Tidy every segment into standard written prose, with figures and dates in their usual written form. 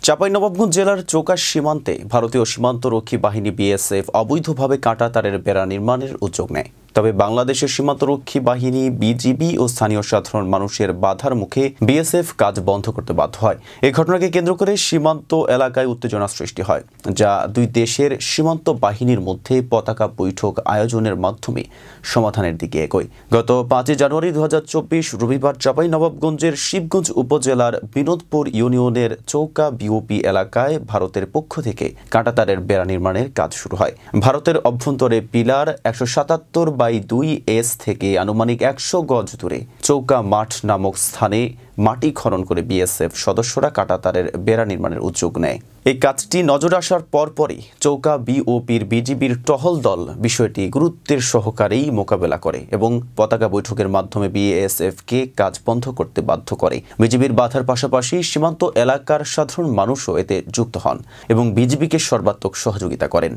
চাঁপাইনবাবগঞ্জ জেলার চৌকা সীমান্তে ভারতীয় সীমান্তরক্ষী বাহিনী বিএসএফ অবৈধভাবে কাঁটাতারের বেড়া নির্মাণের উদ্যোগ নেয়। তবে বাংলাদেশের সীমান্তরক্ষী বাহিনী বিজিবি ও স্থানীয় সাধারণ মানুষের বাধার মুখে বিএসএফ কাজ বন্ধ করতে বাধ্য হয়। এই ঘটনাকে কেন্দ্র করে সীমান্ত এলাকায় উত্তেজনা সৃষ্টি হয়, যা দুই দেশের সীমান্ত বাহিনীর মধ্যে পতাকা বৈঠক আয়োজনের মাধ্যমে সমাধানের দিকে এগোয়। গত 5 জানুয়ারি 2024 রবিবার চাঁপাইনবাবগঞ্জের শিবগঞ্জ উপজেলার বিনোদপুর ইউনিয়নের চৌকা বিওপি এলাকায় ভারতের পক্ষ থেকে কাঁটাতারের বেড়া নির্মাণের কাজ শুরু হয়। ভারতের অভ্যন্তরে পিলার 177/2S থেকে আনুমানিক 100 গজ দূরে চৌকা মাঠ নামক স্থানে মাটি খনন করে বিএসএফ সদস্যরা কাঁটাতারের বেড়া নির্মাণের উদ্যোগ নেয়। এই কাজটি নজরে আসার পরপরই চৌকা বিওপির বিজিবির টহল দল বিষয়টি গুরুত্বের সহকারেই মোকাবেলা করে এবং পতাকা বৈঠকের মাধ্যমে বিএসএফকে কাজ বন্ধ করতে বাধ্য করে। বিজিবির বাধার পাশাপাশি সীমান্ত এলাকার সাধারণ মানুষও এতে যুক্ত হন এবং বিজিবিকে সর্বাত্মক সহযোগিতা করেন।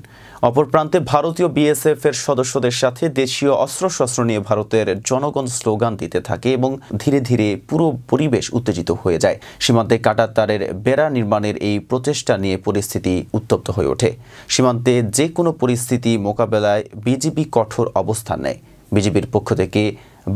অপর প্রান্তে ভারতীয় বিএসএফ এর সদস্যদের সাথে দেশীয় অস্ত্রশস্ত্র নিয়ে ভারতের জনগণ স্লোগান দিতে থাকে এবং ধীরে ধীরে পুরো পরিবেশ উত্তেজিত হয়ে যায়। সীমান্তে কাঁটাতারের বেড়া নির্মাণের এই প্রচেষ্টা নিয়ে পরিস্থিতি উত্তপ্ত হয়ে ওঠে। সীমান্তে যে কোনো পরিস্থিতি মোকাবেলায় বিজিবি কঠোর অবস্থান নেয়। বিজিবির পক্ষ থেকে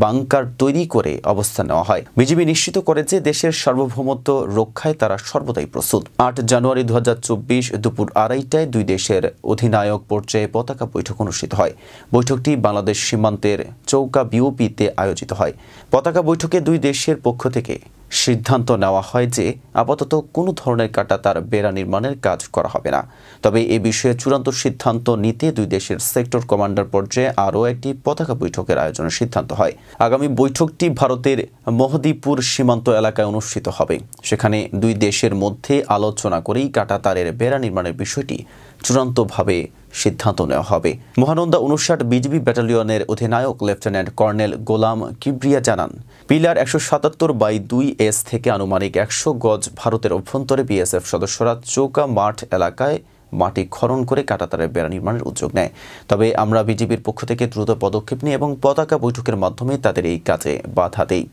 বাংকার তৈরি করে অবস্থান নেওয়া হয়। বিজিবি নিশ্চিত করে যে দেশের সার্বভৌমত্ব রক্ষায় তারা সর্বদাই প্রস্তুত। 8 জানুয়ারি 2024 দুপুর 2:30টায় দুই দেশের অধিনায়ক পর্যায়ে পতাকা বৈঠক অনুষ্ঠিত হয়। বৈঠকটি বাংলাদেশ সীমান্তের চৌকা বিওপিতে আয়োজিত হয়। পতাকা বৈঠকে দুই দেশের পক্ষ থেকে সিদ্ধান্ত নেওয়া হয় যে আপাতত কোনো ধরনের কাঁটাতার বেড়া নির্মাণের কাজ করা হবে না। তবে এ বিষয়ে চূড়ান্ত সিদ্ধান্ত নিতে দুই দেশের সেক্টর কমান্ডার পর্যায়ে আরও একটি পতাকা বৈঠকের আয়োজনের সিদ্ধান্ত হয়। আগামী বৈঠকটি ভারতের মহদীপুর সীমান্ত এলাকায় অনুষ্ঠিত হবে। সেখানে দুই দেশের মধ্যে আলোচনা করেই কাঁটাতারের বেড়া নির্মাণের বিষয়টি চূড়ান্তভাবে সিদ্ধান্ত নেওয়া হবে। মহানন্দা 59 বিজিবি ব্যাটালিয়নের অধিনায়ক লেফটেন্যান্ট কর্নেল গোলাম কিবরিয়া জানান, পিলার 177/2S থেকে আনুমানিক 100 গজ ভারতের অভ্যন্তরে বিএসএফ সদস্যরা চৌকা মাঠ এলাকায় মাটি খনন করে কাঁটাতারের বেড়া নির্মাণের উদ্যোগ নেয়। তবে আমরা বিজিবির পক্ষ থেকে দ্রুত পদক্ষেপ নিই এবং পতাকা বৈঠকের মাধ্যমে তাদের এই কাজে বাধা দেই।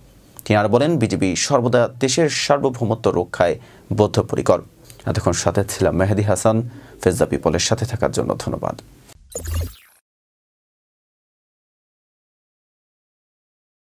তিনি আর বলেন, বিজিবি সর্বদা দেশের সার্বভৌমত্ব রক্ষায় বদ্ধপরিকর। এতক্ষণ সাথে ছিলাম মেহেদি হাসান। ফেজ দ্য পিপলের সাথে থাকার জন্য ধন্যবাদ।